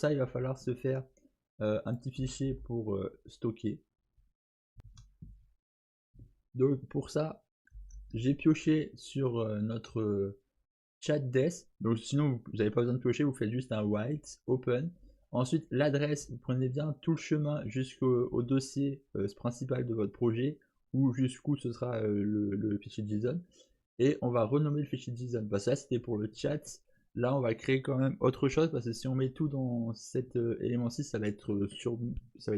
ça, il va falloir se faire un petit fichier pour stocker. Donc pour ça, j'ai pioché sur notre chat desk. Donc sinon, vous n'avez pas besoin de piocher, vous faites juste un white open. Ensuite, l'adresse, vous prenez bien tout le chemin jusqu'au dossier principal de votre projet ou jusqu'où ce sera le fichier JSON. Et on va renommer le fichier JSON. Bah, ça, c'était pour le chat. Là, on va créer quand même autre chose parce que si on met tout dans cet élément-ci, ça va être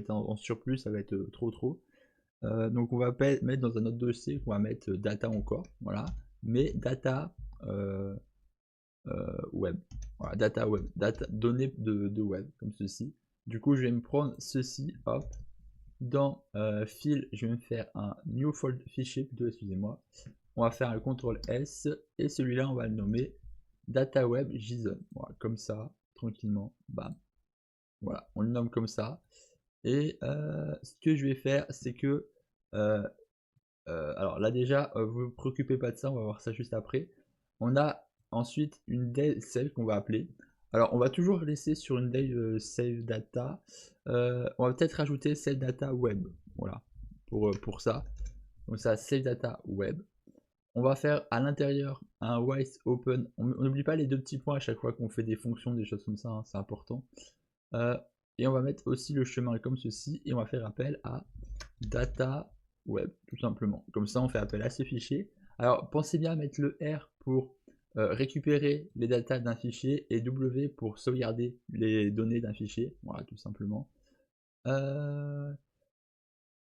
en surplus, ça va être trop. Donc on va mettre dans un autre dossier qu'on va mettre data encore, voilà, mais data web, voilà, data web, data données de web, comme ceci. Du coup, je vais me prendre ceci, hop, dans file, je vais me faire un new fold fichier, plutôt, excusez-moi. On va faire un CTRL S et celui-là, on va le nommer data web JSON, voilà, comme ça, tranquillement, bam. Voilà, on le nomme comme ça. Et ce que je vais faire, c'est que alors là déjà, vous ne vous préoccupez pas de ça, on va voir ça juste après. On a ensuite une dev save qu'on va appeler. Alors on va toujours laisser sur une dev save data. On va peut-être rajouter save data web. Voilà, pour ça. Donc ça, save data web. On va faire à l'intérieur un white open. On n'oublie pas les deux petits points à chaque fois qu'on fait des fonctions, des choses comme ça, hein, c'est important. Et on va mettre aussi le chemin comme ceci. Et on va faire appel à data web, tout simplement. Comme ça, on fait appel à ce fichier. Alors, pensez bien à mettre le R pour récupérer les datas d'un fichier et W pour sauvegarder les données d'un fichier. Voilà, tout simplement.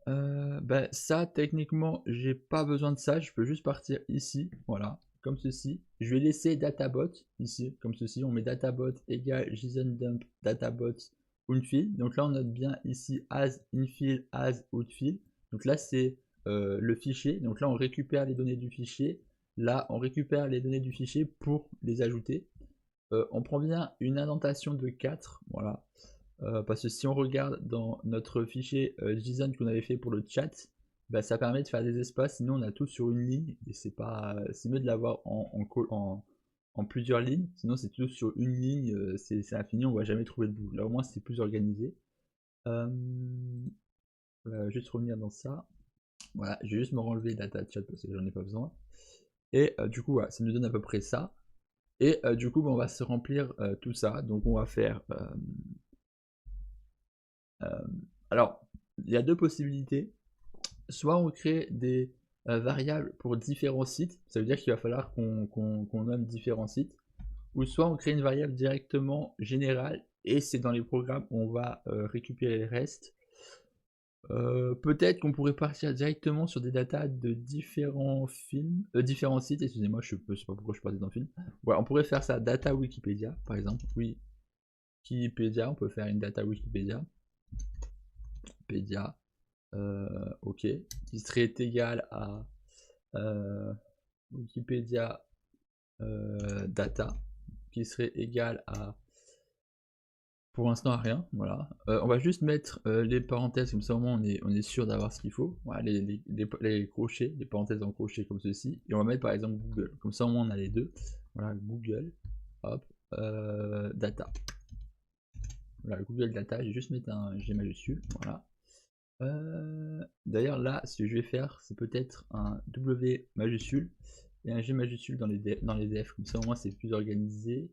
Ben, ça, techniquement, j'ai pas besoin de ça. Je peux juste partir ici, voilà, comme ceci. Je vais laisser databot ici, comme ceci. On met databot égale JSON dump databot unfill. Donc là, on note bien ici as infill as outfill. Donc là, c'est le fichier. Donc là, on récupère les données du fichier. Là, on récupère les données du fichier pour les ajouter. On prend bien une indentation de 4, voilà. Parce que si on regarde dans notre fichier JSON qu'on avait fait pour le chat, bah, ça permet de faire des espaces, sinon on a tout sur une ligne, et c'est mieux de l'avoir en plusieurs lignes, sinon c'est tout sur une ligne, c'est infini, on va jamais trouver de bout. Là au moins c'est plus organisé. Juste revenir dans ça. Voilà, je vais juste me renlever data chat parce que j'en ai pas besoin. Et du coup, voilà, ça nous donne à peu près ça. Et du coup, bah, on va se remplir tout ça. Donc on va faire alors, il y a deux possibilités. Soit on crée des variables pour différents sites, ça veut dire qu'il va falloir qu'on nomme différents sites, ou soit on crée une variable directement générale, et c'est dans les programmes où on va récupérer le reste. Peut-être qu'on pourrait partir directement sur des datas de différents sites, excusez-moi, je sais pas pourquoi je partais dans le film. Ouais, on pourrait faire ça, data Wikipédia, par exemple, oui. Wikipédia, on peut faire une data Wikipédia. Ok, qui serait égal à Wikipédia data, qui serait égal à, pour l'instant, à rien, voilà. On va juste mettre les parenthèses, comme ça au moins on est sûr d'avoir ce qu'il faut. Voilà, les crochets, les parenthèses en crochet comme ceci, et on va mettre par exemple Google, comme ça au moins on a les deux. Voilà, Google, hop, data. Voilà, Google data, je vais juste mettre un G majuscule, voilà. D'ailleurs là, ce que je vais faire, c'est peut-être un W majuscule et un G majuscule dans les def, comme ça au moins c'est plus organisé.